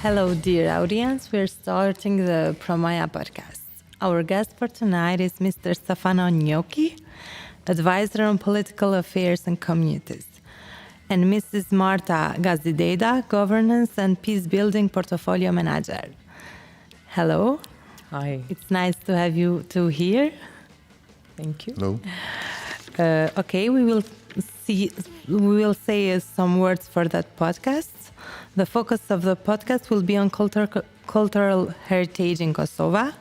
Hello, dear audience. We're starting the Promaja podcast. Our guest for tonight is Mr. Stefano Gnocchi, advisor on political affairs and communities, and Mrs. Marta Gazideda, governance and peace-building portfolio manager. Hello. Hi. It's nice to have you two here. Thank you. Hello. Okay, we will say some words for that podcast. The focus of the podcast will be on cultural heritage in Kosovo.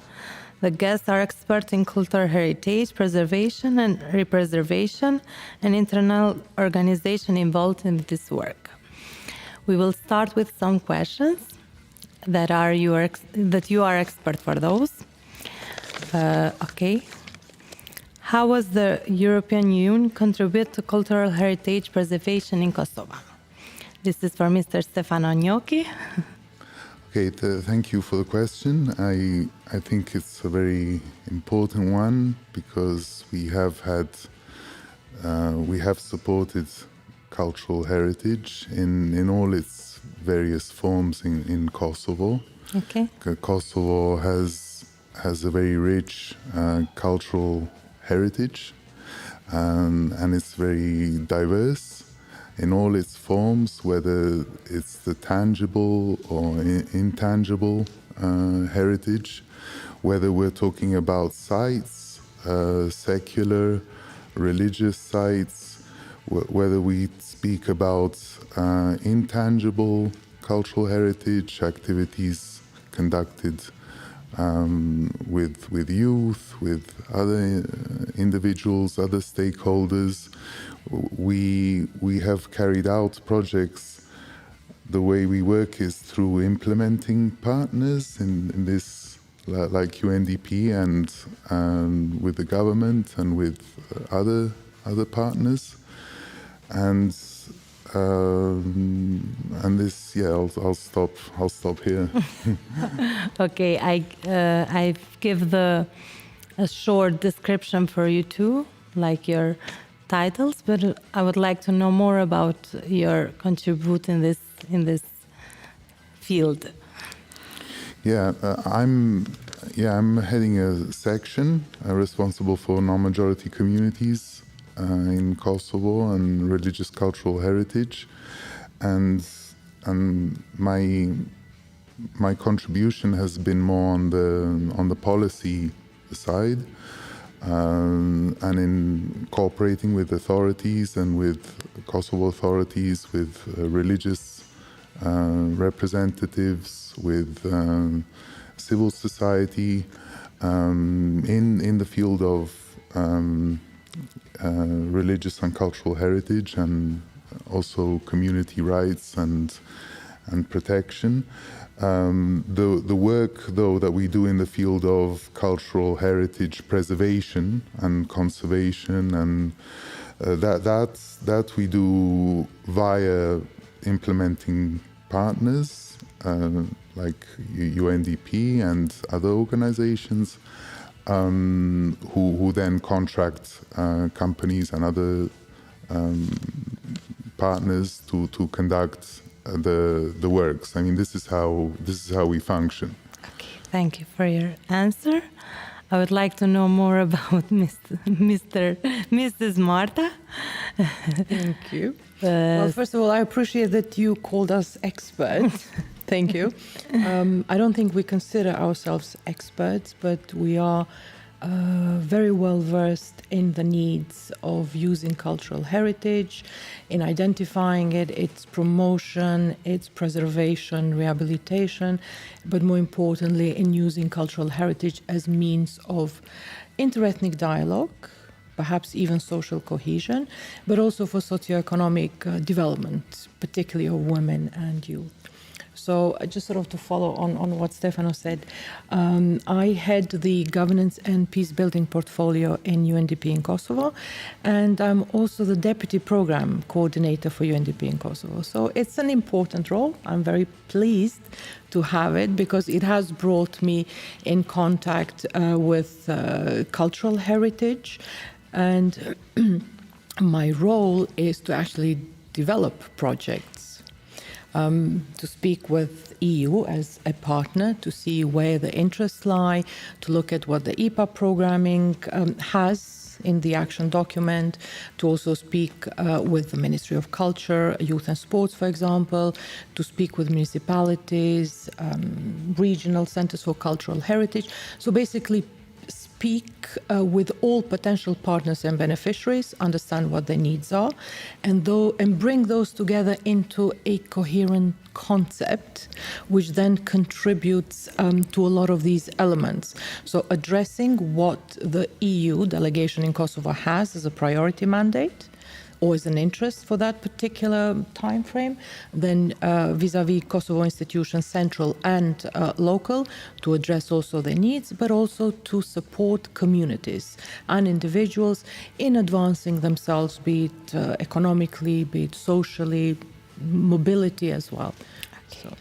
The guests are experts in cultural heritage, preservation and represervation, and internal organization involved in this work. We will start with some questions that you are expert for those. Okay. How was the European Union contribute to cultural heritage preservation in Kosovo? This is for Mr. Stefano Gnocchi. Okay, thank you for the question. I think it's a very important one because we have supported cultural heritage in all its various forms in Kosovo. Okay. Kosovo has a very rich cultural heritage, and it's very diverse in all its forms, whether it's the tangible or intangible heritage, whether we're talking about sites, secular, religious sites, whether we speak about intangible cultural heritage, activities conducted with youth, with other individuals, other stakeholders. We have carried out projects. The way we work is through implementing partners in this, like UNDP and with the government and with other partners. And this, yeah, I'll stop here. Okay, I give a short description for you too, like your titles, but I would like to know more about your contribution in this field. Yeah, I'm heading a section responsible for non-majority communities in Kosovo and religious cultural heritage, and my contribution has been more on the policy side, and in cooperating with authorities and with Kosovo authorities, with religious representatives, with civil society, in the field of religious and cultural heritage, and also community rights and protection. The work, though, that we do in the field of cultural heritage preservation and conservation, and that we do via implementing partners like UNDP and other organizations, who then contract companies and other partners to conduct the works. I mean, this is how we function. Okay, thank you for your answer. I would like to know more about Mrs. Marta. Thank you. Well, first of all, I appreciate that you called us experts. Thank you. I don't think we consider ourselves experts, but we are very well versed in the needs of using cultural heritage, in identifying it, its promotion, its preservation, rehabilitation, but more importantly, in using cultural heritage as means of interethnic dialogue, perhaps even social cohesion, but also for socioeconomic development, particularly of women and youth. So just sort of to follow on what Stefano said, I head the governance and peace-building portfolio in UNDP in Kosovo, and I'm also the deputy program coordinator for UNDP in Kosovo. So it's an important role. I'm very pleased to have it because it has brought me in contact with cultural heritage, and my role is to actually develop projects to speak with EU as a partner to see where the interests lie, to look at what the EPA programming has in the action document, to also speak with the Ministry of Culture, Youth and Sports, for example, to speak with municipalities, regional centers for cultural heritage. So basically speak with all potential partners and beneficiaries, understand what their needs are, and bring those together into a coherent concept, which then contributes to a lot of these elements. So addressing what the EU delegation in Kosovo has as a priority mandate, or as an interest for that particular time frame, then vis-a-vis Kosovo institutions, central and local, to address also their needs, but also to support communities and individuals in advancing themselves, be it economically, be it socially, mobility as well. So.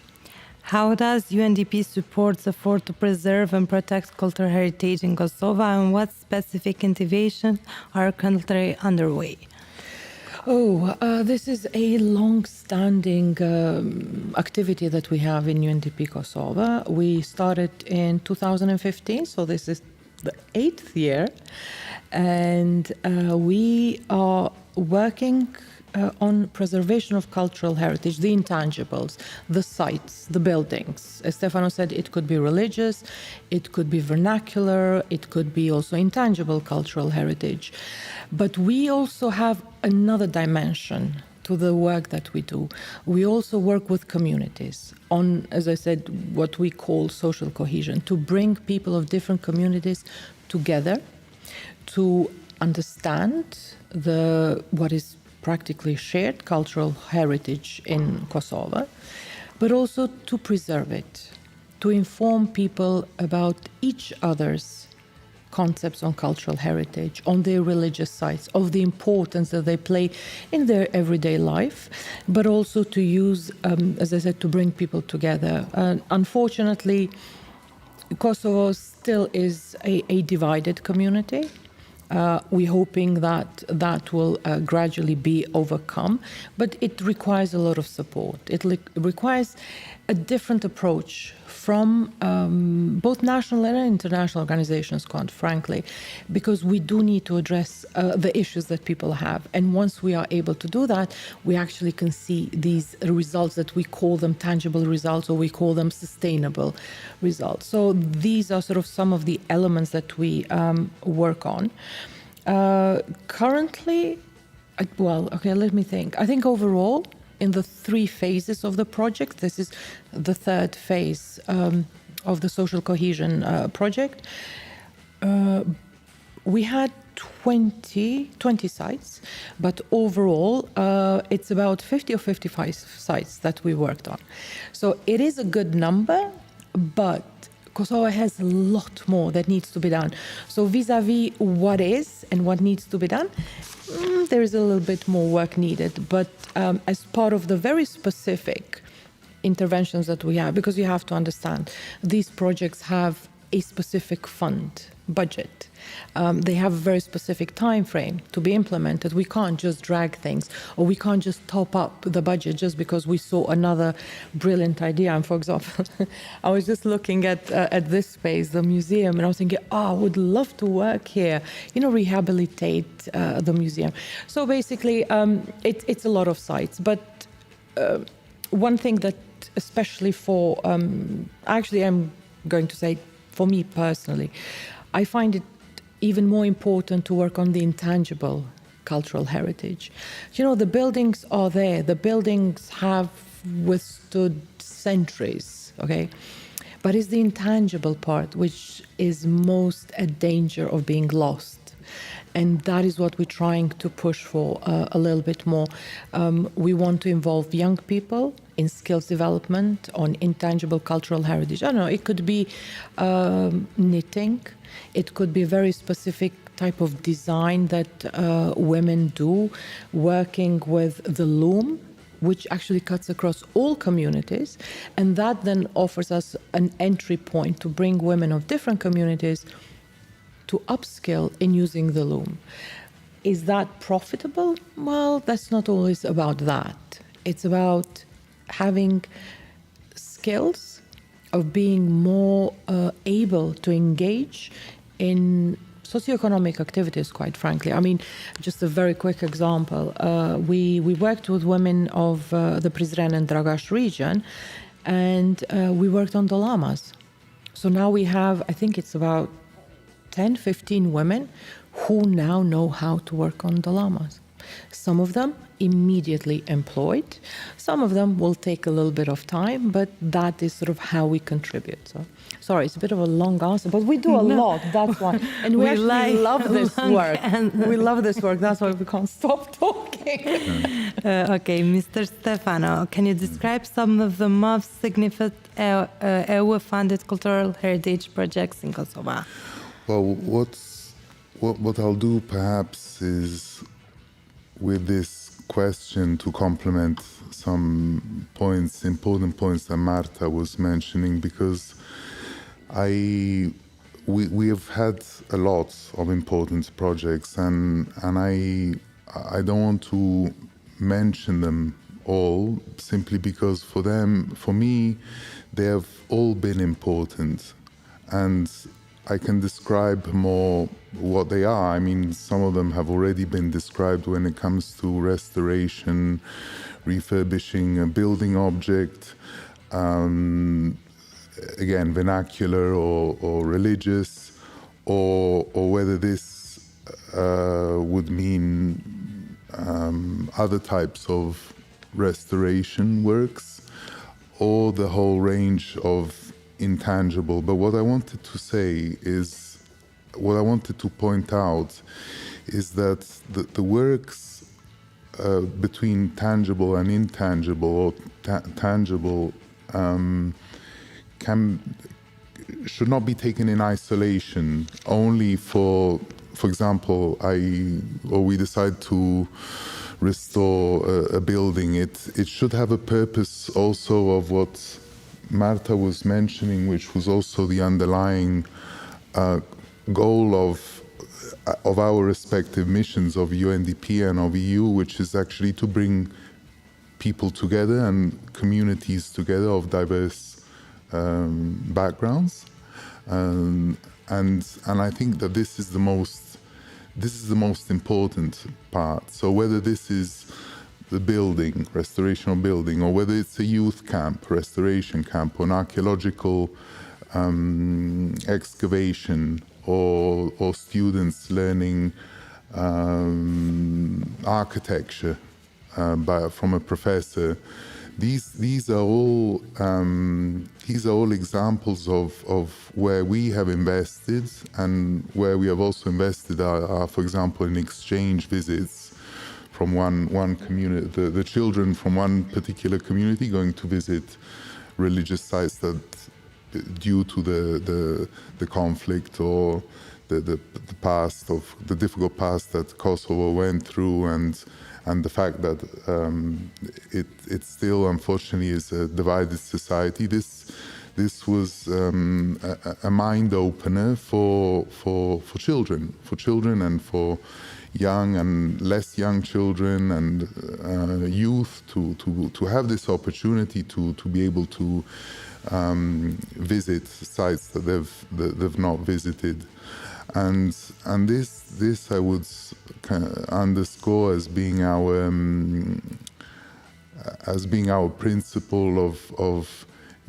How does UNDP support the effort to preserve and protect cultural heritage in Kosovo, and what specific innovations are currently underway? This is a long-standing activity that we have in UNDP Kosovo. We started in 2015, so this is the 8th year, and we are working on preservation of cultural heritage, the intangibles, the sites, the buildings. As Stefano said, it could be religious, it could be vernacular, it could be also intangible cultural heritage. But we also have another dimension to the work that we do. We also work with communities on, as I said, what we call social cohesion, to bring people of different communities together, to understand what is practically shared cultural heritage in Kosovo, but also to preserve it, to inform people about each other's concepts on cultural heritage, on their religious sites, of the importance that they play in their everyday life, but also to use, as I said, to bring people together. Unfortunately, Kosovo still is a divided community. We're hoping that will gradually be overcome, but it requires a lot of support. It requires a different approach from both national and international organizations, quite frankly, because we do need to address the issues that people have. And once we are able to do that, we actually can see these results that we call them tangible results, or we call them sustainable results. So these are sort of some of the elements that we work on. Currently, let me think. I think overall, in the 3 phases of the project, this is the 3rd phase of the social cohesion project. We had 20 sites, but overall it's about 50 or 55 sites that we worked on. So it is a good number, but Kosovo has a lot more that needs to be done. So vis-a-vis what is and what needs to be done, there is a little bit more work needed. But as part of the very specific interventions that we have, because you have to understand, these projects have a specific fund budget. They have a very specific time frame to be implemented. We can't just drag things, or we can't just top up the budget just because we saw another brilliant idea. And for example, I was just looking at this space, the museum, and I was thinking, I would love to work here, rehabilitate the museum. So basically, it's a lot of sites. But one thing that, especially for, actually, I'm going to say, for me personally, I find it even more important to work on the intangible cultural heritage. The buildings are there. The buildings have withstood centuries, okay? But it's the intangible part which is most at danger of being lost. And that is what we're trying to push for a little bit more. We want to involve young people in skills development on intangible cultural heritage. I don't know, it could be knitting. It could be very specific type of design that women do, working with the loom, which actually cuts across all communities. And that then offers us an entry point to bring women of different communities to upskill in using the loom. Is that profitable? Well, that's not always about that. It's about having skills, of being more able to engage in socioeconomic activities, quite frankly. I mean, just a very quick example. We worked with women of the Prizren and Dragash region, and we worked on dolamas. So now we have, I think it's about 10, 15 women who now know how to work on dolamas. Some of them immediately employed. Some of them will take a little bit of time, but that is sort of how we contribute. So, sorry, it's a bit of a long answer, but we do a lot, that's why. And we actually love this work. We love this work, that's why we can't stop talking. Okay, Mr. Stefano, can you describe some of the most significant EU-funded cultural heritage projects in Kosovo? Well, what I'll do perhaps is, with this question, to complement some points, important points that Marta was mentioning, because we have had a lot of important projects, and I don't want to mention them all simply because for me, they have all been important, and I can describe more what they are. I mean, some of them have already been described when it comes to restoration, refurbishing a building object, again, vernacular or religious, or whether this would mean other types of restoration works, or the whole range of intangible. But what I wanted to say is, what I wanted to point out is that the works between tangible and intangible, or tangible, should not be taken in isolation. Only for example, we decide to restore a building. It should have a purpose also of what Marta was mentioning, which was also the underlying goal of our respective missions of UNDP and of EU, which is actually to bring people together and communities together of diverse backgrounds, and I think that this is the most important part. So whether this is the building, restoration of building, or whether it's a youth camp, restoration camp, or an archaeological excavation, or students learning architecture from a professor, these are all examples of where we have invested, and where we have also invested are, for example, in exchange visits from one community, the children from one particular community going to visit religious sites that, due to the conflict or the past of the difficult past that Kosovo went through, and the fact that it still unfortunately is a divided society. This was a mind opener for children and for young and less young children and youth to have this opportunity to be able to visit sites that they've not visited, and this I would kind of underscore as being our principle of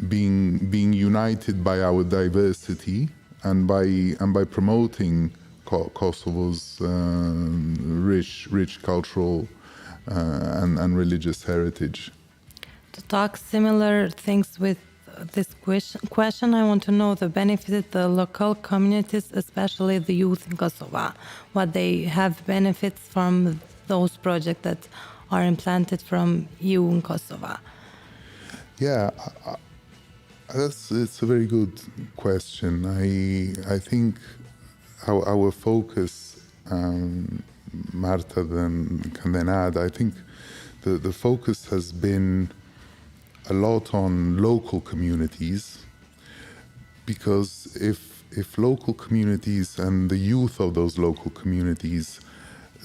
being united by our diversity, and by promoting Kosovo's rich cultural and religious heritage. To talk similar things with this question, I want to know the benefit the local communities, especially the youth in Kosovo, what they have benefits from those projects that are implanted from you in Kosovo. Yeah, it's a very good question. I think our focus, Marta can then add, I think the focus has been a lot on local communities, because if local communities and the youth of those local communities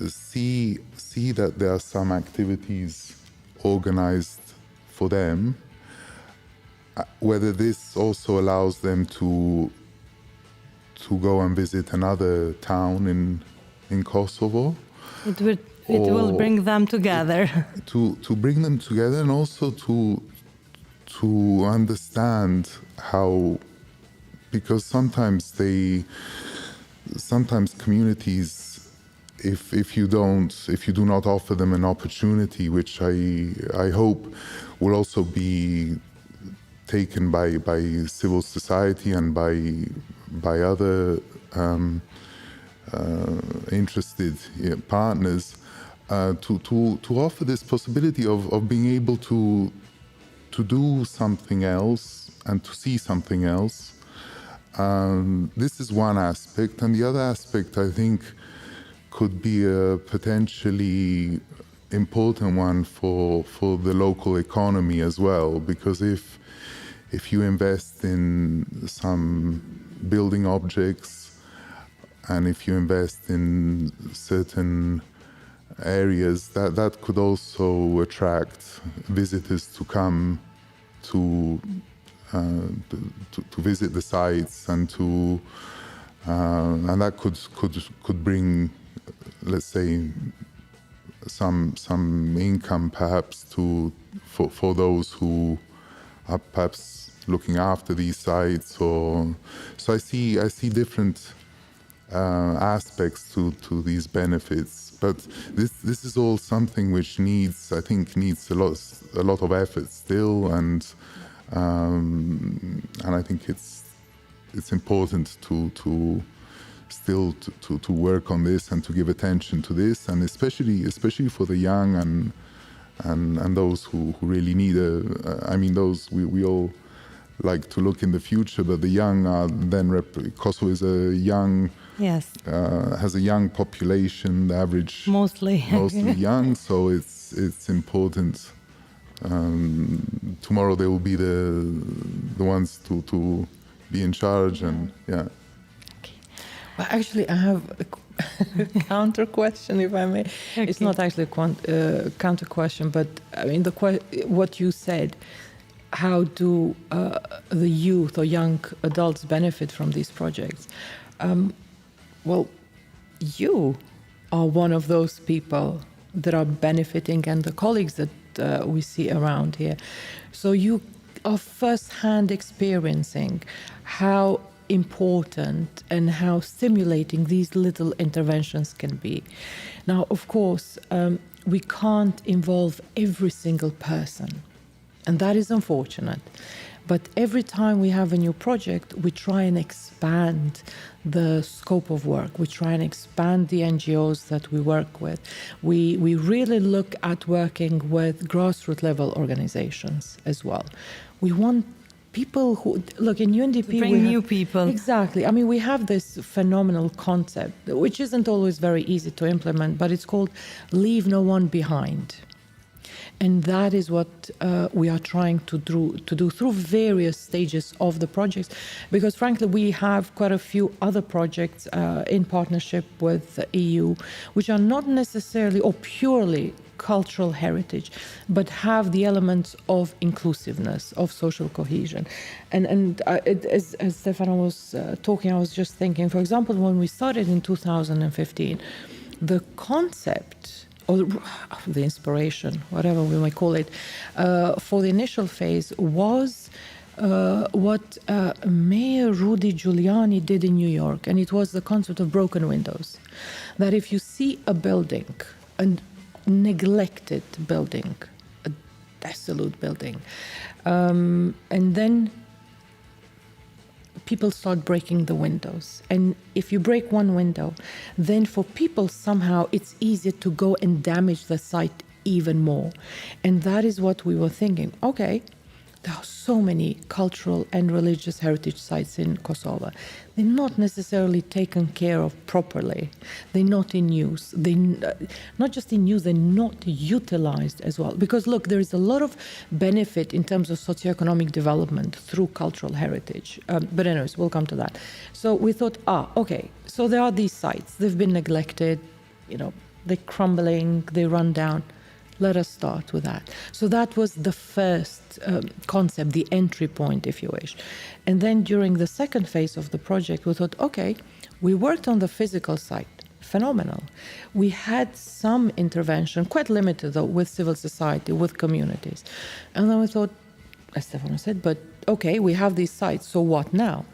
see that there are some activities organized for them. Whether this also allows them to go and visit another town in Kosovo. It will bring them together. To bring them together, and also to understand how, because sometimes communities, if you do not offer them an opportunity, which I hope will also be taken by civil society and by other interested partners, to offer this possibility of being able to do something else and to see something else. This is one aspect, and the other aspect, I think, could be a potentially important one for the local economy as well, because if you invest in some building objects, and if you invest in certain areas, that could also attract visitors to come to visit the sites, and that could bring, let's say, some income perhaps for those who are perhaps looking after these sites. So I see different aspects to these benefits. But this is all something which needs a lot of effort still, and I think it's important to still to work on this and to give attention to this, and especially for the young and those who really need those we all like to look in the future, but the young are then Kosovo is a young. Yes. Has a young population, the average mostly young, so it's important. Tomorrow they will be the ones to be in charge, and yeah. Okay. Well, actually, I have a counter question, if I may. Okay. It's not actually a counter question, but I mean what you said. How do the youth or young adults benefit from these projects? Well, you are one of those people that are benefiting, and the colleagues that we see around here. So you are firsthand experiencing how important and how stimulating these little interventions can be. Now, of course, we can't involve every single person, and that is unfortunate. But every time we have a new project, we try and expand the scope of work. We try and expand the NGOs that we work with. We really look at working with grassroots level organizations as well. We want people who, look, in UNDP, to bring new people. Exactly. I mean, we have this phenomenal concept, which isn't always very easy to implement, but it's called Leave No One Behind. And that is what we are trying to do through various stages of the projects, because frankly we have quite a few other projects in partnership with the EU, which are not necessarily or purely cultural heritage, but have the elements of inclusiveness, of social cohesion. And as Stefano was talking, I was just thinking, for example, when we started in 2015, the concept, or the inspiration, whatever we might call it, for the initial phase was what Mayor Rudy Giuliani did in New York, and it was the concept of broken windows. That if you see a building, a neglected building, a desolate building, and then people start breaking the windows. And if you break one window, then for people somehow it's easier to go and damage the site even more. And that is what we were thinking. Okay, there are so many cultural and religious heritage sites in Kosovo. They're not necessarily taken care of properly. They're not in use. They're not just in use, they're not utilized as well. Because look, there is a lot of benefit in terms of socioeconomic development through cultural heritage. But anyways, we'll come to that. So we thought, okay, so there are these sites. They've been neglected, they're crumbling, they run down. Let us start with that. So that was the first concept, the entry point, if you wish. And then during the second phase of the project, we thought, okay, we worked on the physical side. Phenomenal. We had some intervention, quite limited though, with civil society, with communities. And then we thought, as Stefano said, but okay, we have these sites, so what now?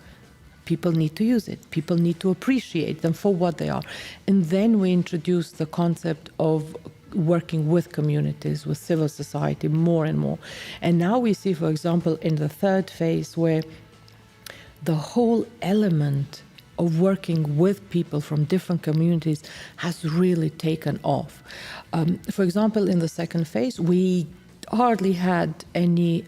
People need to use it. People need to appreciate them for what they are. And then we introduced the concept of working with communities, with civil society more and more. And now we see, for example, in the third phase where the whole element of working with people from different communities has really taken off. For example, in the second phase, we hardly had any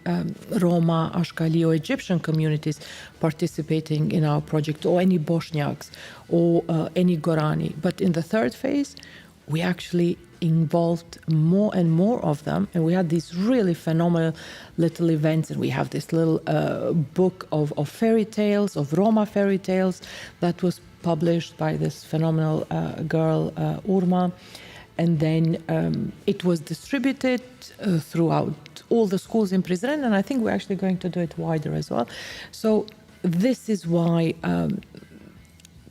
Roma, Ashkali or Egyptian communities participating in our project, or any Bosniaks or any Gorani. But in the third phase, we actually involved more and more of them, and we had these really phenomenal little events, and we have this little book of fairy tales, of Roma fairy tales, that was published by this phenomenal girl, Urma, and then it was distributed throughout all the schools in Prizren, and I think we're actually going to do it wider as well. So this is why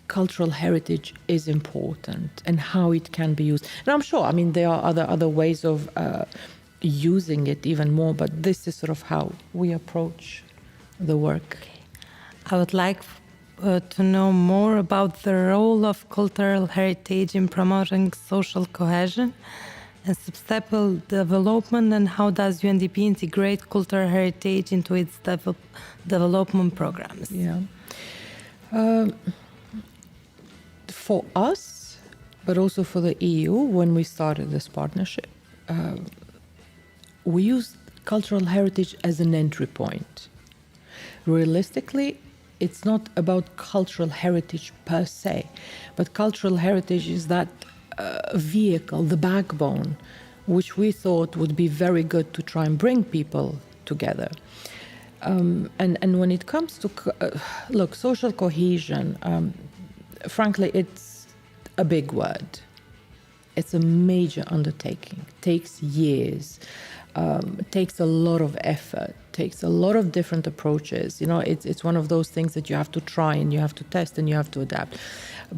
cultural heritage is important and how it can be used. And I'm sure, I mean, there are other ways of using it even more, but this is sort of how we approach the work. I would like to know more about the role of cultural heritage in promoting social cohesion and sustainable development, and how does UNDP integrate cultural heritage into its development programs? Yeah. For us, but also for the EU, when we started this partnership, we used cultural heritage as an entry point. Realistically, it's not about cultural heritage per se, but cultural heritage is that vehicle, the backbone, which we thought would be very good to try and bring people together. And when it comes to, look, social cohesion, frankly, it's a big word. It's a major undertaking. It takes years. It takes a lot of effort. Takes a lot of different approaches. You know, it's one of those things that you have to try and you have to test and you have to adapt.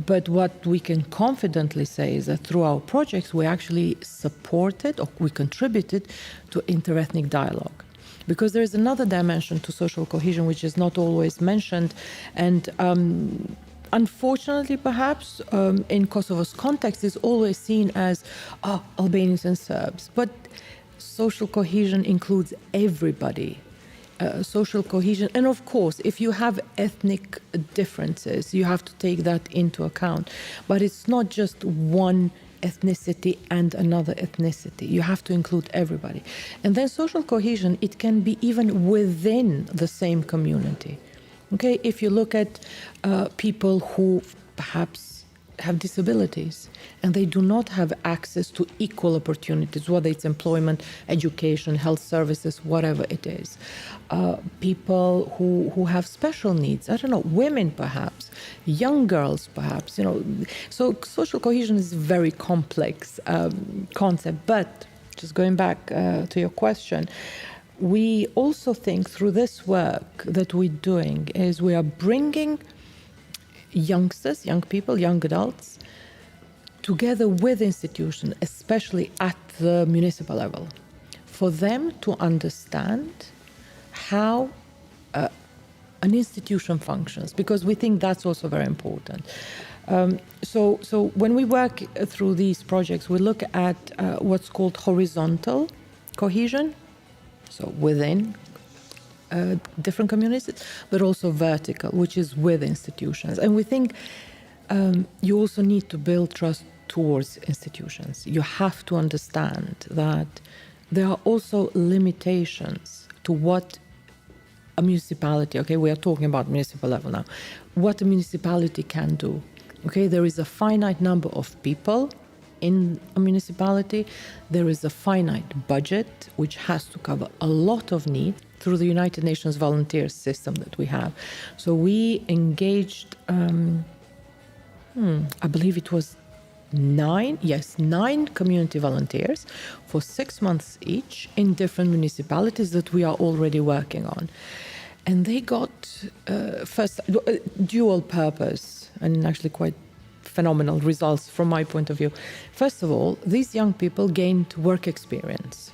But what we can confidently say is that through our projects, we actually supported or we contributed to interethnic dialogue. Because there is another dimension to social cohesion which is not always mentioned, and unfortunately, perhaps, in Kosovo's context, is always seen as Albanians and Serbs. But social cohesion includes everybody. Social cohesion, and of course, if you have ethnic differences, you have to take that into account. But it's not just one ethnicity and another ethnicity. You have to include everybody. And then social cohesion, it can be even within the same community. Okay, if you look at people who perhaps have disabilities and they do not have access to equal opportunities, whether it's employment, education, health services, whatever it is. People who have special needs, I don't know, women perhaps, young girls perhaps, you know. So social cohesion is a very complex concept. But just going back to your question, we also think through this work that we're doing is we are bringing youngsters, young people, young adults, together with institutions, especially at the municipal level, for them to understand how an institution functions, because we think that's also very important. So when we work through these projects, we look at what's called horizontal cohesion, so within different communities, but also vertical, which is with institutions. And we think you also need to build trust towards institutions. You have to understand that there are also limitations to what a municipality, okay, we are talking about municipal level now, what a municipality can do. Okay, there is a finite number of people in a municipality. There is a finite budget which has to cover a lot of needs through the United Nations volunteer system that we have. So we engaged, I believe it was nine community volunteers for 6 months each in different municipalities that we are already working on. And they got first dual purpose and actually quite phenomenal results from my point of view. First of all, these young people gained work experience.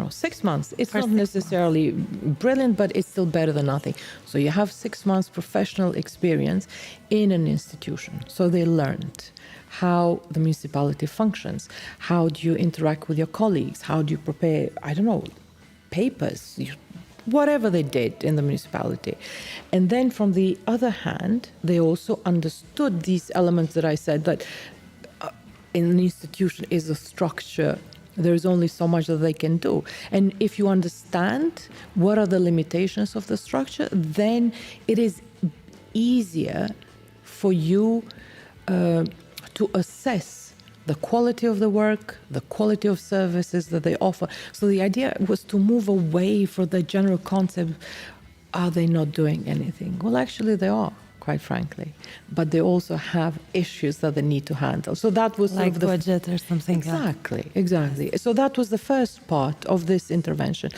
6 months, it's not necessarily brilliant, but it's still better than nothing. So you have 6 months professional experience in an institution. So they learned how the municipality functions. How do you interact with your colleagues? How do you prepare, papers, whatever they did in the municipality. And then from the other hand, they also understood these elements that I said, that in an institution is a structure. There is only so much that they can do. And if you understand what are the limitations of the structure, then it is easier for you to assess the quality of the work, the quality of services that they offer. So the idea was to move away from the general concept, are they not doing anything? Well, actually they are, quite frankly. But they also have issues that they need to handle. So that was like the budget or something. Exactly. So that was the first part of this intervention.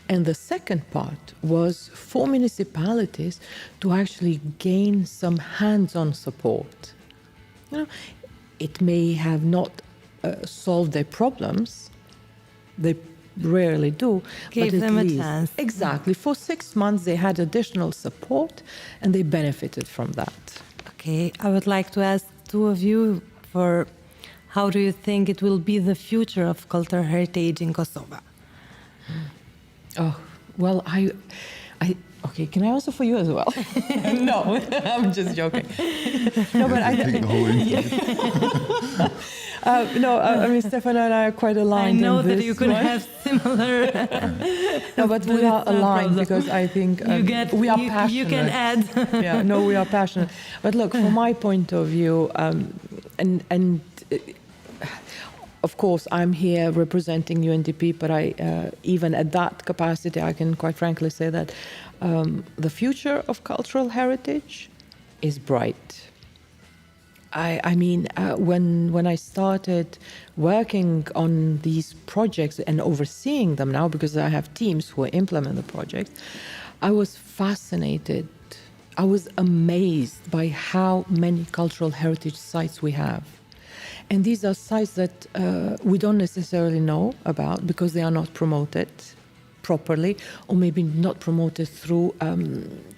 And the second part was for municipalities to actually gain some hands-on support. It may have not solved their problems. They rarely do. Gave but them at a least, chance. Exactly. For 6 months, they had additional support and they benefited from that. Okay, I would like to ask two of you for how do you think it will be the future of cultural heritage in Kosovo? Oh, well, okay, can I answer for you as well? No, I'm just joking. No, but I take the whole interview. Stefano and I are quite aligned. I know in that this you could one. have similar. No, but we are aligned because I think we are passionate. You can add. Yeah, no, we are passionate. But look, from my point of view, of course, I'm here representing UNDP, but even at that capacity, I can quite frankly say that the future of cultural heritage is bright. When I started working on these projects and overseeing them now, because I have teams who implement the project, I was fascinated. I was amazed by how many cultural heritage sites we have. And these are sites that we don't necessarily know about because they are not promoted properly, or maybe not promoted through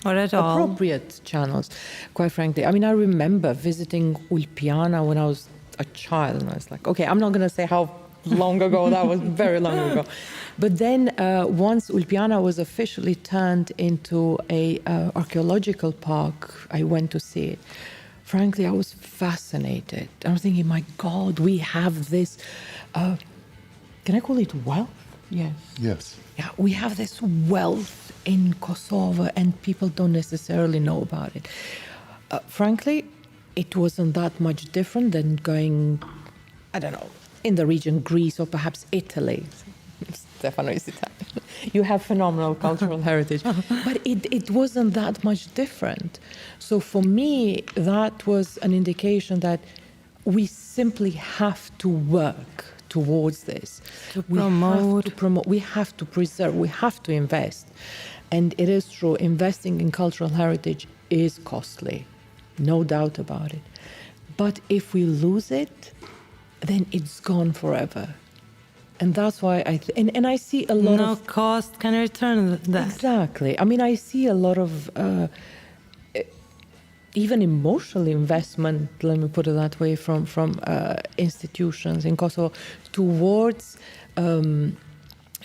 appropriate channels, quite frankly. I remember visiting Ulpiana when I was a child, and I was like, okay, I'm not going to say how long ago, that was very long ago. But then once Ulpiana was officially turned into a archaeological park, I went to see it. Frankly, I was fascinated. I was thinking, my God, we have this, can I call it wealth? Yes. Yes. Yeah, we have this wealth in Kosovo and people don't necessarily know about it. Frankly, it wasn't that much different than going, I don't know, in the region Greece or perhaps Italy. Stefano is Italian. You have phenomenal cultural heritage. But it wasn't that much different. So for me, that was an indication that we simply have to work towards this. To promote. We have to preserve, we have to invest. And it is true, investing in cultural heritage is costly, no doubt about it. But if we lose it, then it's gone forever. And that's why I see a lot no of... cost can return that. Exactly. I see a lot of even emotional investment, let me put it that way, from institutions in Kosovo towards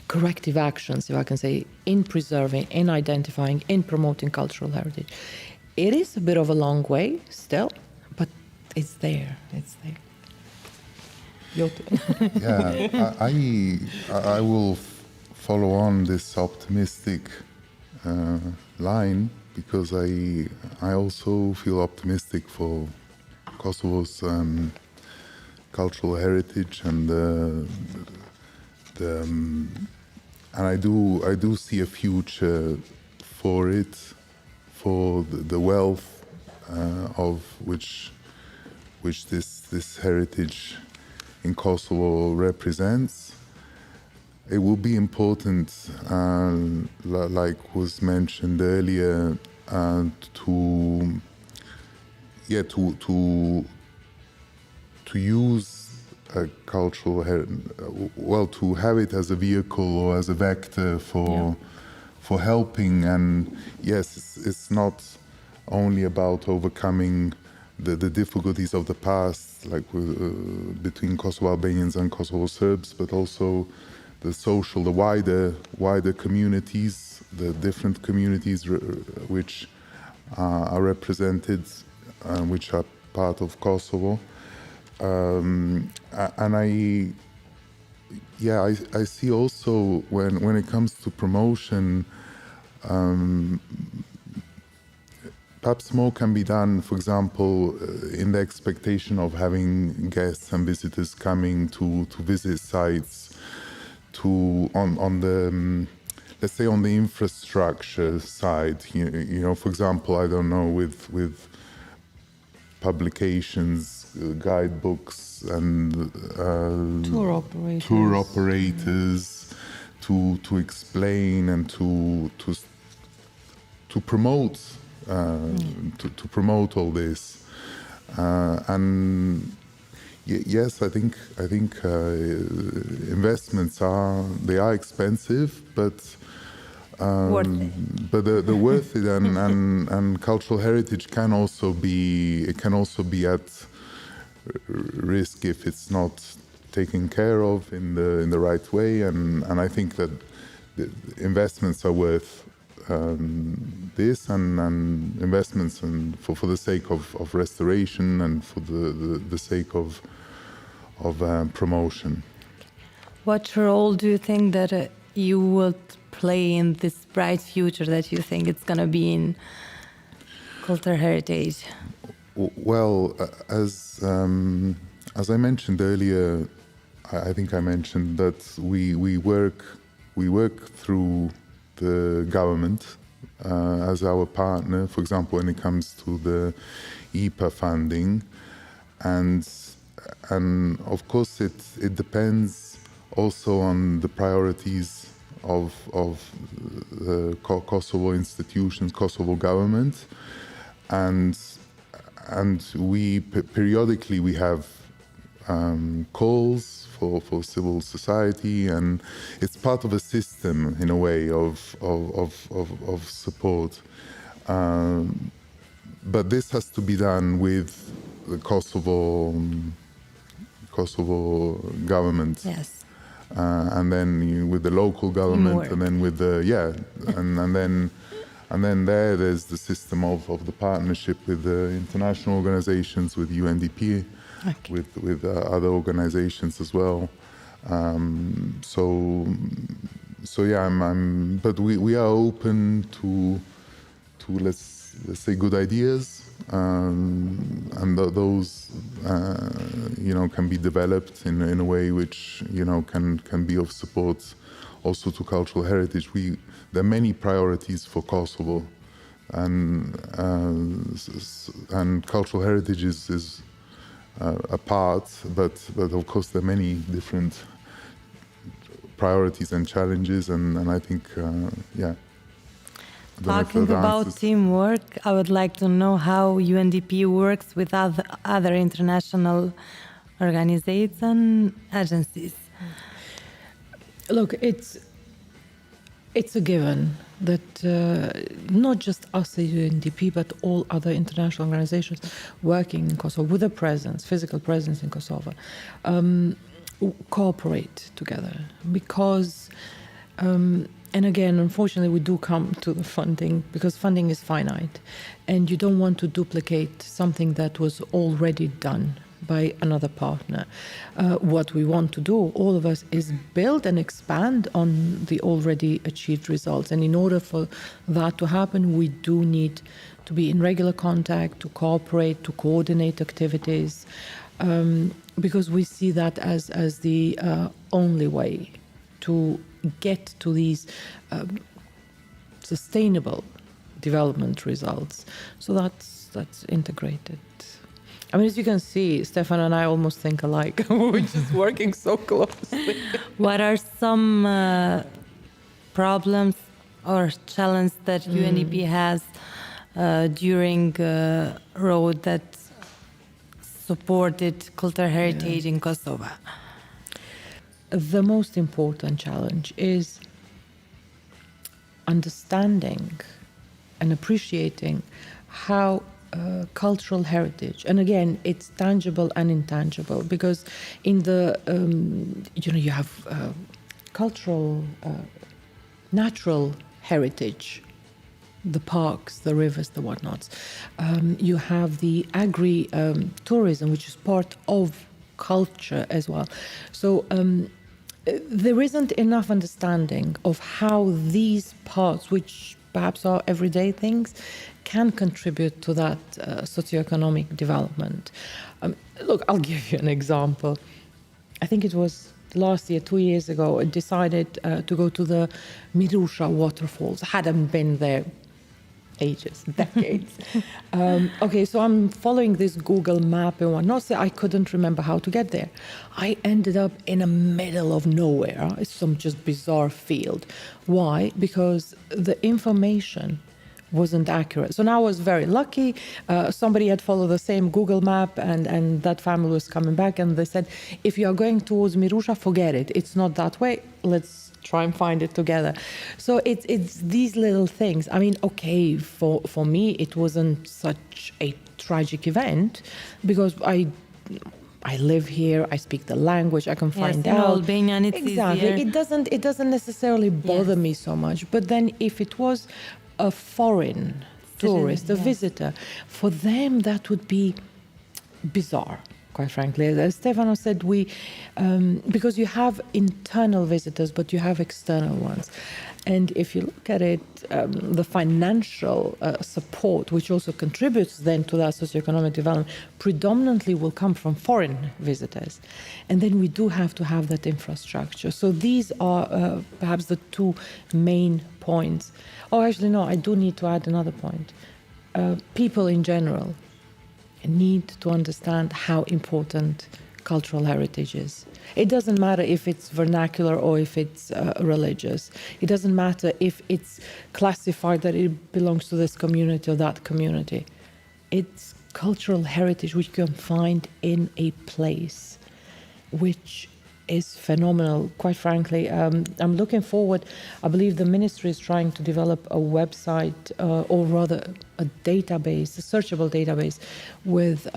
corrective actions, if I can say, in preserving, in identifying, in promoting cultural heritage. It is a bit of a long way still, but it's there. It's there. Yeah, I will follow on this optimistic line because I also feel optimistic for Kosovo's cultural heritage and and I do see a future for it, for the wealth of which which this heritage in Kosovo represents. It will be important, like was mentioned earlier, to use a cultural to have it as a vehicle or as a vector for helping. And yes, it's not only about overcoming the difficulties of the past, like between Kosovo Albanians and Kosovo Serbs, but also the wider communities, the different communities which are represented, which are part of Kosovo. And I see also when it comes to promotion, perhaps more can be done, for example, in the expectation of having guests and visitors coming to visit sites, on the let's say on the infrastructure side, you know, for example, I don't know, with publications, guidebooks, and tour operators to explain and to promote to promote all this, and yes, I think investments are expensive, but they're worth it, and cultural heritage can also be at risk if it's not taken care of in the right way, and I think that the investments are worth this, and investments for the sake of restoration and for the sake of promotion. What role do you think that you would play in this bright future that you think it's going to be in cultural heritage? Well, as I mentioned earlier, I think I mentioned that we work through the government as our partner, for example, when it comes to the IPA funding, and of course it depends also on the priorities of the Kosovo institutions, Kosovo government, and we periodically we have calls for civil society, and it's part of a system in a way of support. But this has to be done with the Kosovo government. Yes. And then with the local government, and then with the and then there's the system of the partnership with the international organizations, with UNDP, okay, with other organizations as well. So yeah, but we are open to let's say good ideas, and those can be developed in a way which can be of support also to cultural heritage. There are many priorities for Kosovo, and cultural heritage is a part, but of course there are many different priorities and challenges, and I think Talking about teamwork, I would like to know how UNDP works with other international organizations and agencies. Look, it's a given that not just us at UNDP, but all other international organizations working in Kosovo with a presence, physical presence in Kosovo, cooperate together, because and again, unfortunately, we do come to the funding, because funding is finite, and you don't want to duplicate something that was already done by another partner. What we want to do, all of us, is build and expand on the already achieved results. And in order for that to happen, we do need to be in regular contact, to cooperate, to coordinate activities, because we see that as the only way to get to these sustainable development results. So that's integrated. I mean, as you can see, Stefano and I almost think alike. We're just working so closely. What are some problems or challenges that UNDP has during road that supported cultural heritage in Kosovo? The most important challenge is understanding and appreciating how cultural heritage, and again, it's tangible and intangible, because in the you have cultural, natural heritage, the parks, the rivers, the whatnots. You have the agri-tourism, which is part of culture as well. So there isn't enough understanding of how these parts, which perhaps are everyday things, can contribute to that socioeconomic development. Look, I'll give you an example. I think it was last year, 2 years ago, I decided to go to the Mirusha waterfalls. I hadn't been there ages, decades. Okay, so I'm following this Google map and whatnot, so I couldn't remember how to get there. I ended up in the middle of nowhere. It's some just bizarre field. Why? Because the information wasn't accurate. So now I was very lucky. Somebody had followed the same Google map, and that family was coming back, and they said, if you are going towards Mirusha, forget it. It's not that way. Let's try and find it together. So it's these little things. I mean, okay, for me, it wasn't such a tragic event, because I live here, I speak the language, I can find out. Albanian, it's exactly. easier. It doesn't necessarily bother me so much. But then if it was a foreign tourist, a visitor, for them that would be bizarre, quite frankly. As Stefano said, because you have internal visitors, but you have external ones. And if you look at it, the financial support, which also contributes then to that socioeconomic development, predominantly will come from foreign visitors. And then we do have to have that infrastructure. So these are perhaps the two main points. Oh, actually, no, I do need to add another point. People in general need to understand how important cultural heritage is. It doesn't matter if it's vernacular or if it's religious. It doesn't matter if it's classified that it belongs to this community or that community. It's cultural heritage which you can find in a place, which is phenomenal, quite frankly. I'm looking forward. I believe the ministry is trying to develop a website, or rather a database, a searchable database with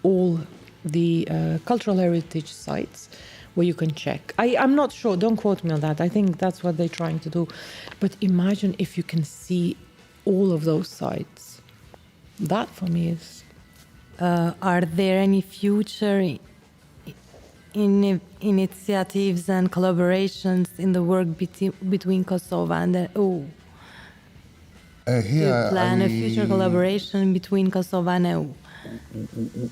all the cultural heritage sites where you can check. I'm not sure, don't quote me on that. I think that's what they're trying to do. But imagine if you can see all of those sites. That for me is... Are there any future initiatives and collaborations in the work between Kosovo and the EU? Do you plan a future collaboration between Kosovo and EU?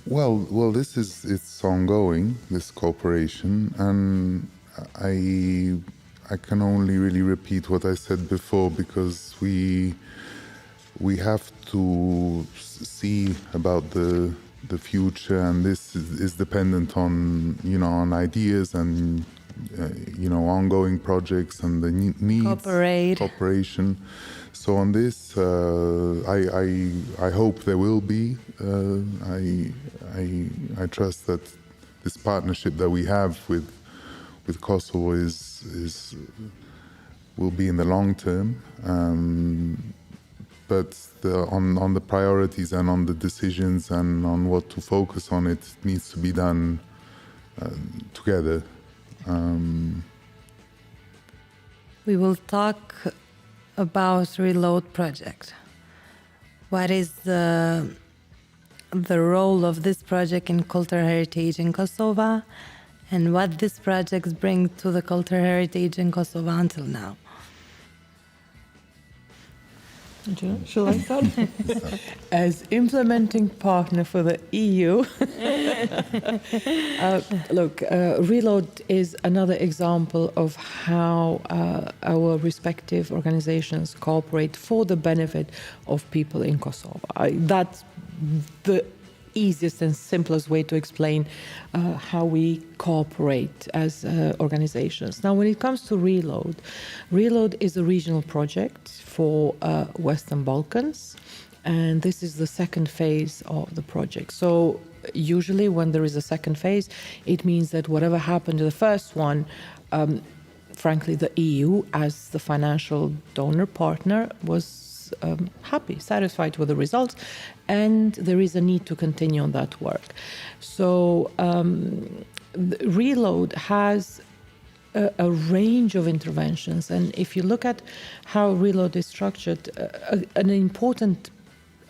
Well, it's ongoing, this cooperation, and I can only really repeat what I said before, because we have to see about the future, and this is dependent on on ideas and ongoing projects and the needs cooperation. So on this, I hope there will be. I trust that this partnership that we have with Kosovo will be in the long term. But on the priorities and on the decisions and on what to focus on, it needs to be done together. We will talk about Reload project. What is the role of this project in cultural heritage in Kosovo, and what this project brings to the cultural heritage in Kosovo until now? Shall I start? As implementing partner for the EU, look, Reload is another example of how our respective organizations cooperate for the benefit of people in Kosovo. That's the easiest and simplest way to explain how we cooperate as organizations. Now, when it comes to Reload, Reload is a regional project for Western Balkans, and this is the second phase of the project. So usually when there is a second phase, it means that whatever happened to the first one, frankly, the EU as the financial donor partner was happy, satisfied with the results, and there is a need to continue on that work. So Reload has a range of interventions, and if you look at how Reload is structured, an important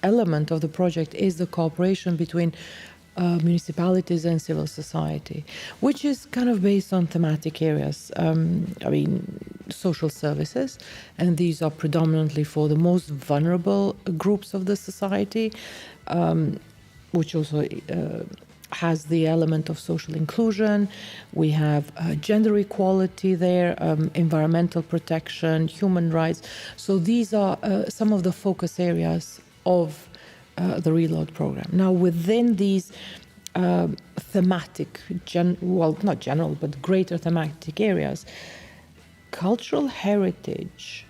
element of the project is the cooperation between municipalities and civil society, which is kind of based on thematic areas. Social services, and these are predominantly for the most vulnerable groups of the society, which also has the element of social inclusion. We have gender equality there, environmental protection, human rights. So these are some of the focus areas of the Reload program. Now, within these thematic, not general, but greater thematic areas, cultural heritage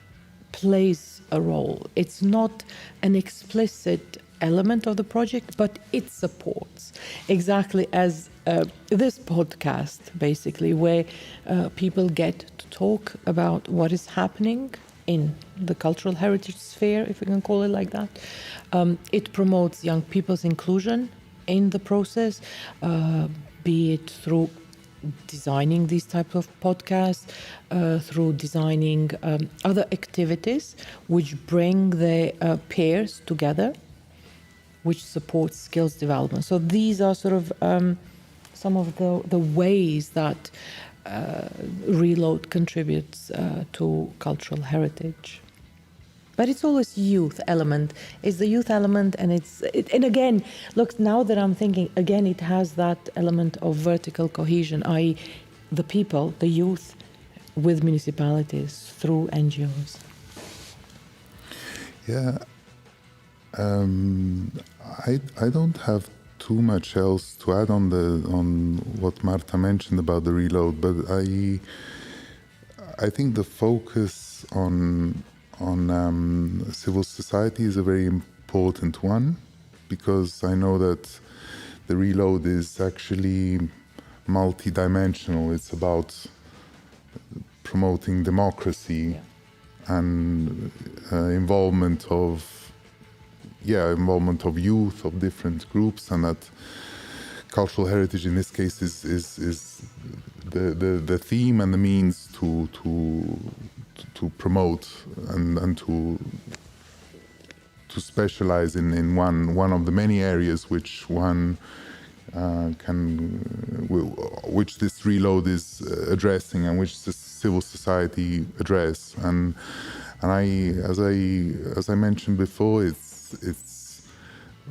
plays a role. It's not an explicit element of the project, but it supports, exactly as this podcast, basically, where people get to talk about what is happening in the cultural heritage sphere, if we can call it like that. It promotes young people's inclusion in the process, be it through designing these types of podcasts, through designing other activities which bring the peers together, which supports skills development. So these are sort of some of the ways that Reload contributes to cultural heritage. But it's always youth element. It's the youth element, and and again, look, now that I'm thinking, again, it has that element of vertical cohesion, i.e. the people, the youth, with municipalities through NGOs. Yeah, I don't have too much else to add on what Marta mentioned about the Reload, but I think the focus on civil society is a very important one, because I know that the Reload is actually multi-dimensional. It's about promoting democracy and involvement of youth, of different groups, and that cultural heritage in this case is the theme and the means to promote and to specialize in one of the many areas which one which this Reload is addressing, and which the civil society address. And as I mentioned before, it's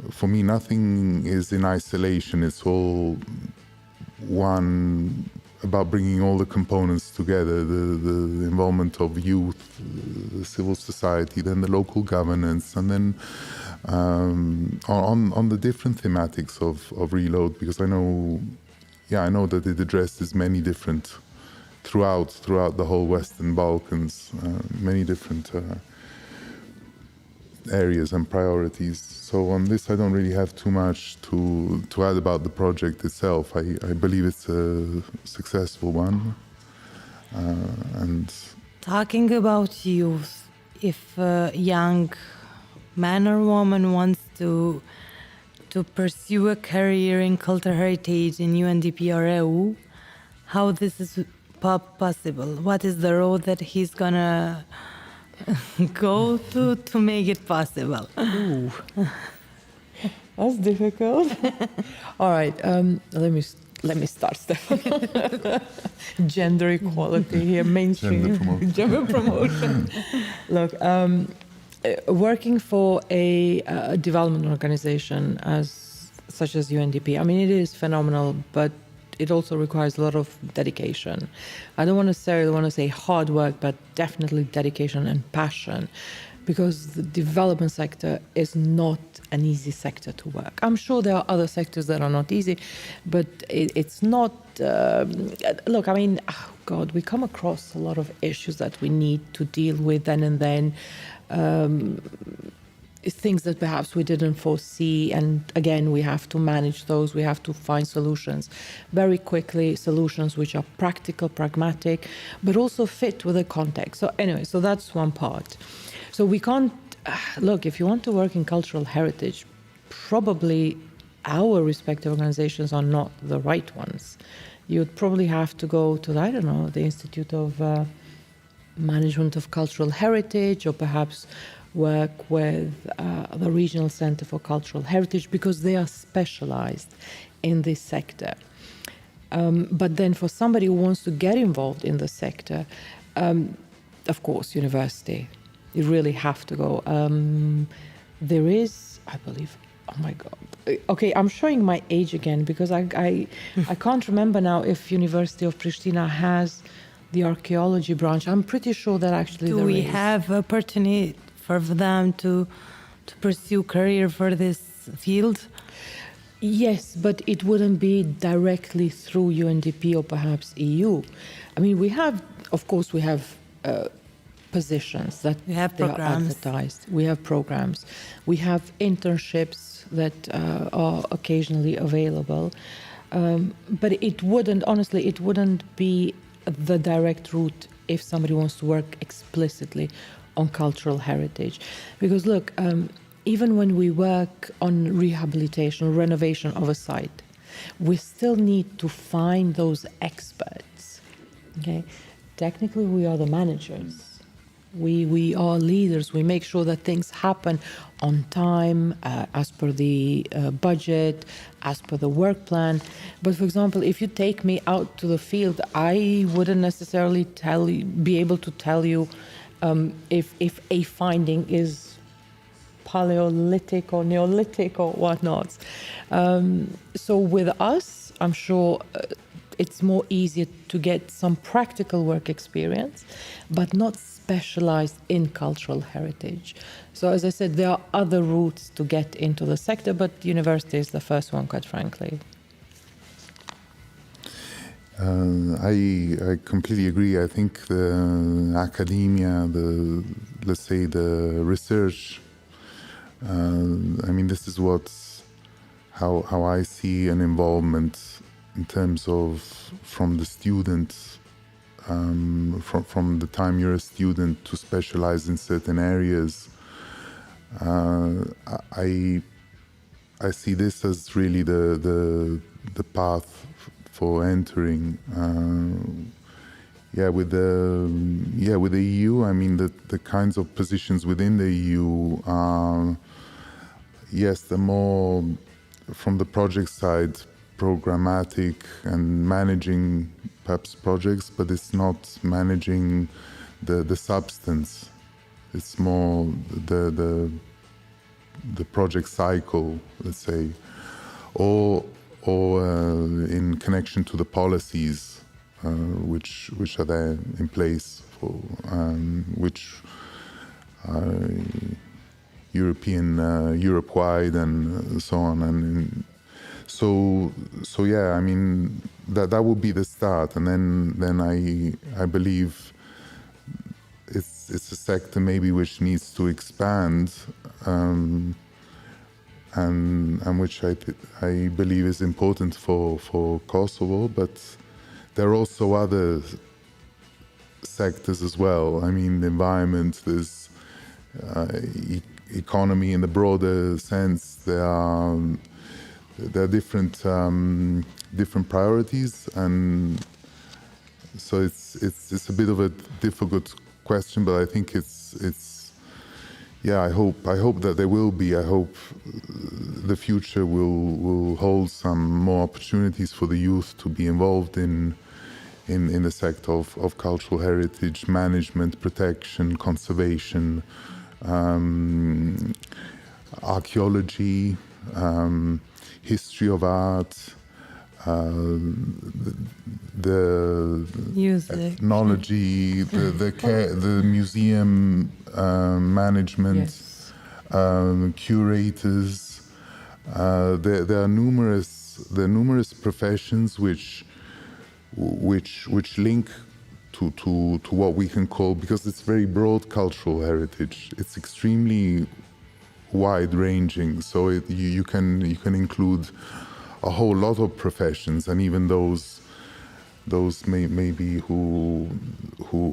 for me, nothing is in isolation. It's all one, about bringing all the components together, the involvement of youth, the civil society, then the local governance, and then on the different thematics of Reload, because I know that it addresses many different, throughout the whole Western Balkans, many different areas and priorities. So on this, I don't really have too much to add about the project itself. I believe it's a successful one. And talking about youth, if a young man or woman wants to pursue a career in cultural heritage in UNDP or EU, how this is possible? What is the road that he's gonna go to make it possible? Ooh. That's difficult. All right, let me start, Stefano. Gender equality here, mainstream. Gender promotion. Look, working for a development organization such as UNDP, I mean, it is phenomenal, but it also requires a lot of dedication. I don't necessarily want to say hard work, but definitely dedication and passion. because the development sector is not an easy sector to work. I'm sure there are other sectors that are not easy, but it's not. Look, I mean, oh God, we come across a lot of issues that we need to deal with then and then. Things that perhaps we didn't foresee, and again, we have to manage those. We have to find solutions very quickly, solutions which are practical, pragmatic, but also fit with the context. So anyway, so that's one part. So we can't, look, if you want to work in cultural heritage, probably our respective organizations are not the right ones. You'd probably have to go to, I don't know, the Institute of Management of Cultural Heritage, or perhaps work with the Regional Center for Cultural Heritage, because they are specialized in this sector. But then for somebody who wants to get involved in the sector, of course, university, you really have to go. There is, I believe, oh my God. Okay, I'm showing my age again, because I can't remember now if University of Pristina has the archaeology branch. I'm pretty sure that actually Do we have opportunity for them to pursue career for this field? Yes, but it wouldn't be directly through UNDP or perhaps EU. I mean, we have, of course, we have positions that we have they are programs. advertised. We have programs. We have internships that are occasionally available. But it wouldn't, honestly, it wouldn't be the direct route if somebody wants to work explicitly on cultural heritage. Because look, even when we work on rehabilitation or renovation of a site, we still need to find those experts. Okay, technically we are the managers. We are leaders. We make sure that things happen on time, as per the budget, as per the work plan. But for example, if you take me out to the field, I wouldn't necessarily be able to tell you if a finding is Paleolithic or Neolithic or whatnot. So with us, I'm sure it's more easier to get some practical work experience, but not specialized in cultural heritage. So as I said, there are other routes to get into the sector, but university is the first one, quite frankly. I completely agree. I think the academia, let's say the research, I mean, this is how I see an involvement in terms of from the student, from the time you're a student to specialize in certain areas. I see this as really the path for entering. With the EU, I mean the kinds of positions within the EU are, yes, the more from the project side, programmatic and managing perhaps projects, but it's not managing the substance. It's more the project cycle, let's say, or in connection to the policies which are there in place for which are Europe-wide and so on, and so yeah. I mean that would be the start, and then I believe it's a sector maybe which needs to expand, and which I believe is important for Kosovo, but there are also other sectors as well. I mean, the environment, there's economy in the broader sense. There are different priorities, and so it's a bit of a difficult question, but I think it's yeah. I hope that there will be. I hope the future will hold some more opportunities for the youth to be involved in the sector of cultural heritage management, protection, conservation, archaeology, history of art, the Music. ethnology, the museum management, Yes. Curators. There are numerous professions which link to what we can call, because it's very broad cultural heritage. It's extremely wide-ranging, so you can include a whole lot of professions, and even those maybe who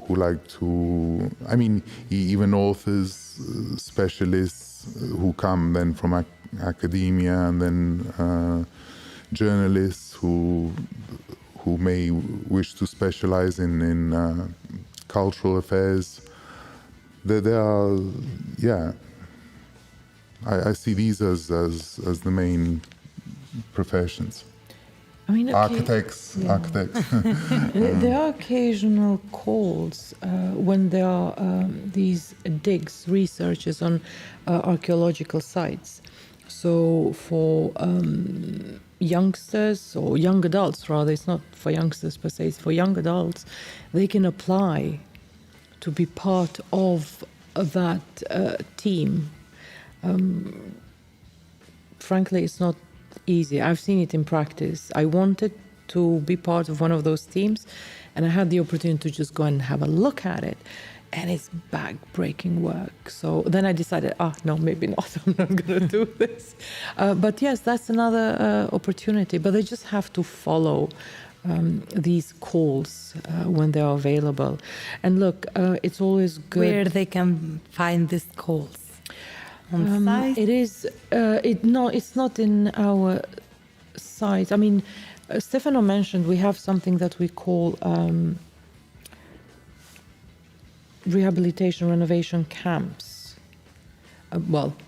like to, I mean, even authors, specialists who come then from academia, and then journalists who may wish to specialize in cultural affairs. There are, yeah. I see these as the main professions. I mean, architects. There are occasional calls when there are these digs, researches on archaeological sites. So for youngsters, or young adults rather, it's not for youngsters per se, it's for young adults, they can apply to be part of that team. Frankly, it's not easy. I've seen it in practice. I wanted to be part of one of those teams, and I had the opportunity to just go and have a look at it, and it's back-breaking work. So then I decided, no, maybe not. I'm not going to do this. But yes, that's another opportunity. But they just have to follow these calls when they are available. And look, it's always good. Where they can find these calls? On site? It is. It's not in our site. I mean, Stefano mentioned we have something that we call rehabilitation renovation camps.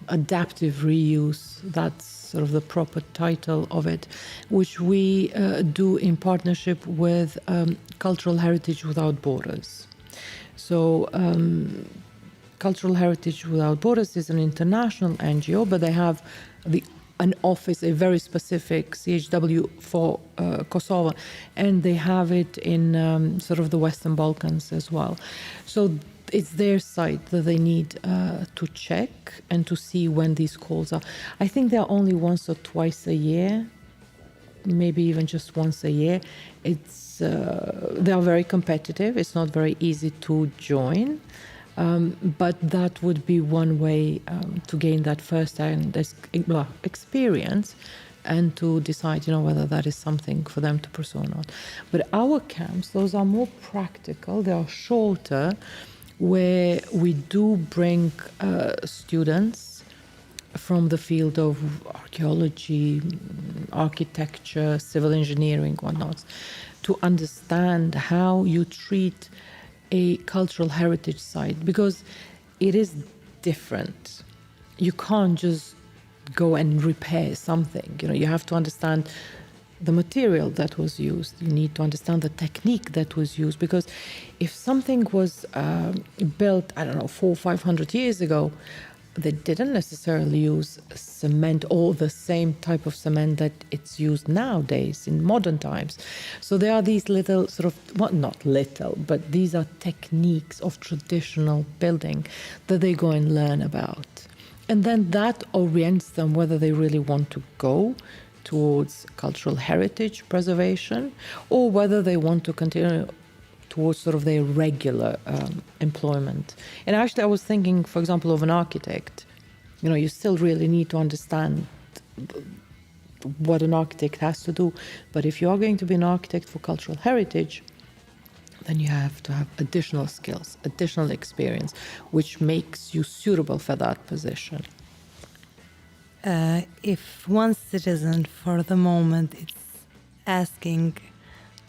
Adaptive reuse. That's sort of the proper title of it, which we do in partnership with Cultural Heritage Without Borders. So. Cultural Heritage Without Borders is an international NGO, but they have an office, a very specific CHW for Kosovo, and they have it in sort of the Western Balkans as well. So it's their site that they need to check and to see when these calls are. I think they're only once or twice a year, maybe even just once a year. They are very competitive. It's not very easy to join. But that would be one way to gain that first-hand experience and to decide, whether that is something for them to pursue or not. But our camps, those are more practical. They are shorter, where we do bring students from the field of archaeology, architecture, civil engineering, whatnot, to understand how you treat a cultural heritage site, because it is different. You can't just go and repair something. You have to understand the material that was used. You need to understand the technique that was used, because if something was built, 400 or 500 years ago, they didn't necessarily use cement or the same type of cement that it's used nowadays in modern times. So there are these little sort of, well, not little, but these are techniques of traditional building that they go and learn about. And then that orients them whether they really want to go towards cultural heritage preservation or whether they want to continue towards sort of their regular employment. And actually I was thinking, for example, of an architect. You still really need to understand what an architect has to do. But if you are going to be an architect for cultural heritage, then you have to have additional skills, additional experience, which makes you suitable for that position. If one citizen for the moment is asking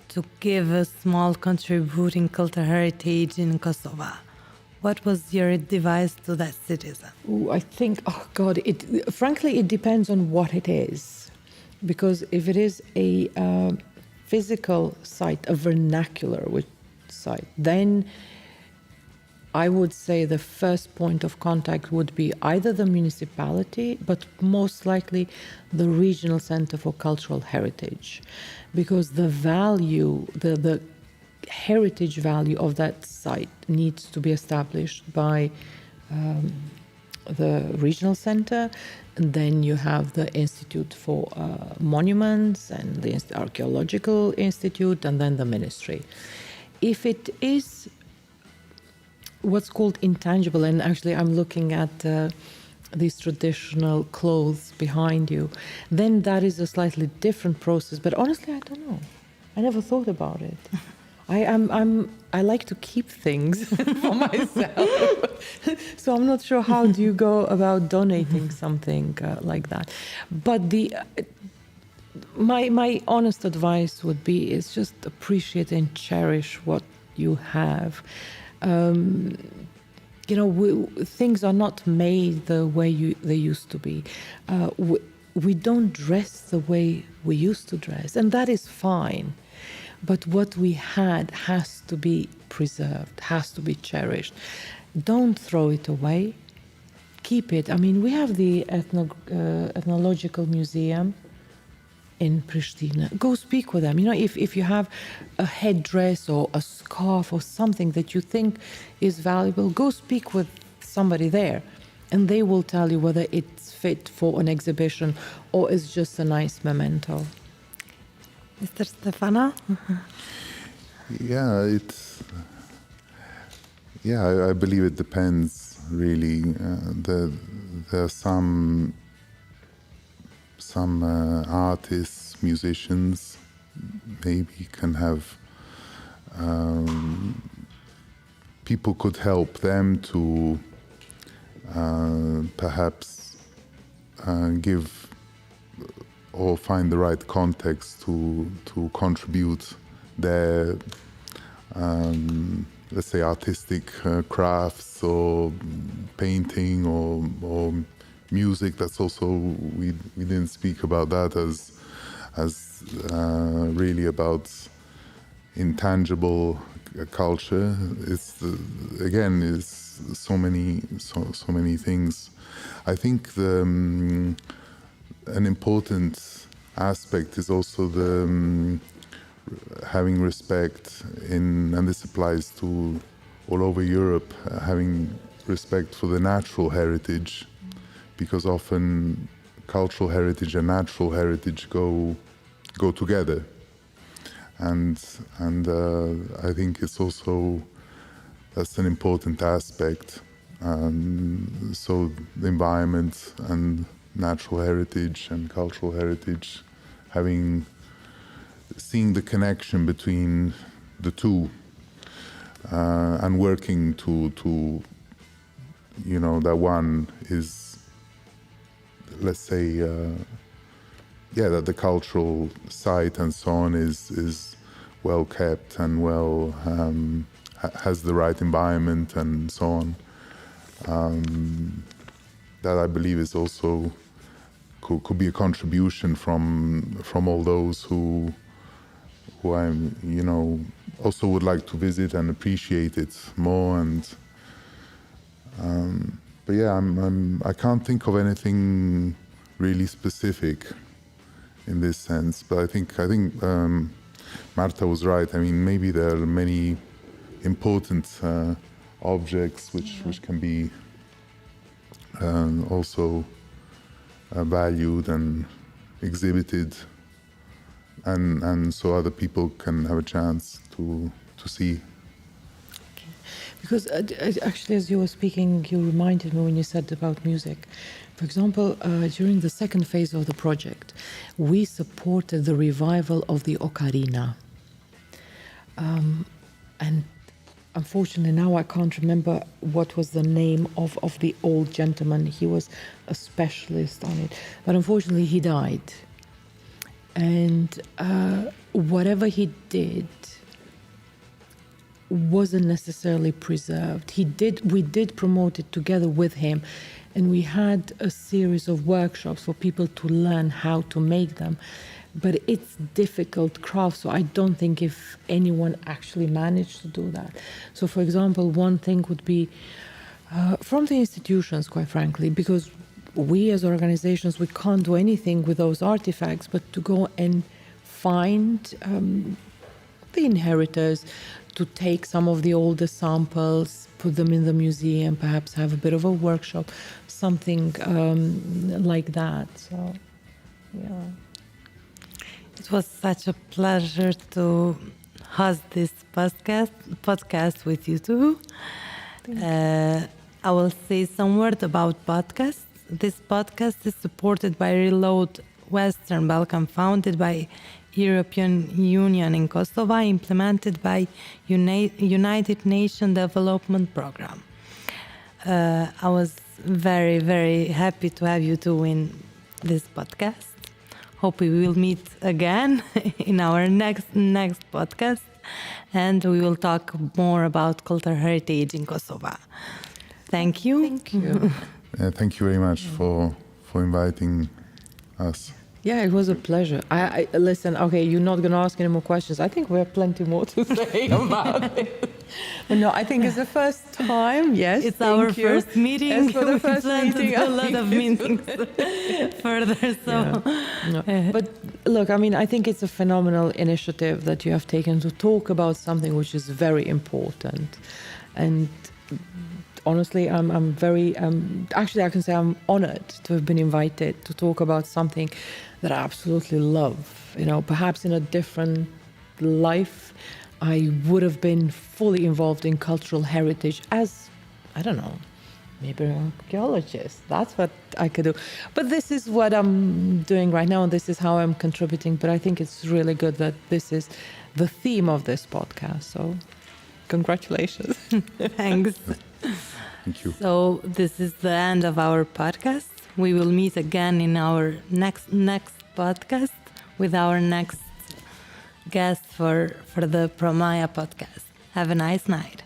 to give a small contributing cultural heritage in Kosovo, what was your advice to that citizen? I think, frankly, it depends on what it is. Because if it is a physical site, a vernacular site, then I would say the first point of contact would be either the municipality, but most likely the Regional Center for Cultural Heritage, because the value, the heritage value of that site needs to be established by the regional center, and then you have the Institute for Monuments and the Archaeological Institute, and then the ministry. If it is what's called intangible, and actually I'm looking at these traditional clothes behind you, then that is a slightly different process. But honestly, I don't know. I never thought about it. I like to keep things for myself, so I'm not sure how do you go about donating something like that. But my honest advice would be is just appreciate and cherish what you have. Things are not made the way they used to be. We don't dress the way we used to dress, and that is fine. But what we had has to be preserved, has to be cherished. Don't throw it away. Keep it. I mean, we have the Ethnological Museum in Pristina. Go speak with them. If you have a headdress or a scarf or something that you think is valuable, go speak with somebody there, and they will tell you whether it's fit for an exhibition or is just a nice memento. Mr. Stefano? I believe it depends, really. There are some artists, musicians, maybe can have, people could help them to perhaps give or find the right context to contribute their, let's say, artistic crafts or painting or music. That's also, we didn't speak about that as really about intangible culture. It's again is so many things. I think an important aspect is also the having respect and this applies to all over Europe, having respect for the natural heritage, because often cultural heritage and natural heritage go together, and I think it's also, that's an important aspect. So the environment and natural heritage and cultural heritage, seeing the connection between the two, and working to that one is, let's say, that the cultural site and so on is well kept and well has the right environment and so on. That I believe is also could be a contribution from all those who I'm also would like to visit and appreciate it more. And but I can't think of anything really specific in this sense. But I think Marta was right. I mean, maybe there are many important objects which can be also valued and exhibited, and so other people can have a chance to see. Okay. Because actually, as you were speaking, you reminded me when you said about music. For example, during the second phase of the project, we supported the revival of the ocarina. And unfortunately, now I can't remember what was the name of the old gentleman. He was a specialist on it. But unfortunately, he died. And whatever he did wasn't necessarily preserved. We did promote it together with him. And we had a series of workshops for people to learn how to make them. But it's difficult craft, so I don't think if anyone actually managed to do that. So, for example, one thing would be from the institutions, quite frankly, because we as organizations, we can't do anything with those artifacts, but to go and find the inheritors, to take some of the older samples, put them in the museum, perhaps have a bit of a workshop, something like that. So, yeah. It was such a pleasure to host this podcast with you two. I will say some word about podcasts. This podcast is supported by Reload Western Balkan, founded by European Union in Kosovo, implemented by United Nations Development Program. I was very, very happy to have you two in this podcast. Hope we will meet again in our next podcast, and we will talk more about cultural heritage in Kosovo. Thank you. Thank you. Thank you very much for inviting us. Yeah, it was a pleasure. I listen, okay, you're not going to ask any more questions. I think we have plenty more to say about it. But no, I think it's the first time. Yes, it's our first meeting. Yes, for the first meeting. A lot of meetings further. So, yeah. No. But look, I mean, I think it's a phenomenal initiative that you have taken to talk about something which is very important. And honestly, I'm very, actually I can say I'm honored to have been invited to talk about something that I absolutely love. You know, perhaps in a different life, I would have been fully involved in cultural heritage as, I don't know, maybe an archaeologist. That's what I could do. But this is what I'm doing right now, and this is how I'm contributing. But I think it's really good that this is the theme of this podcast. So congratulations. Thanks. Thank you. So this is the end of our podcast. We will meet again in our next podcast with our next guest for the Promaja podcast. Have a nice night.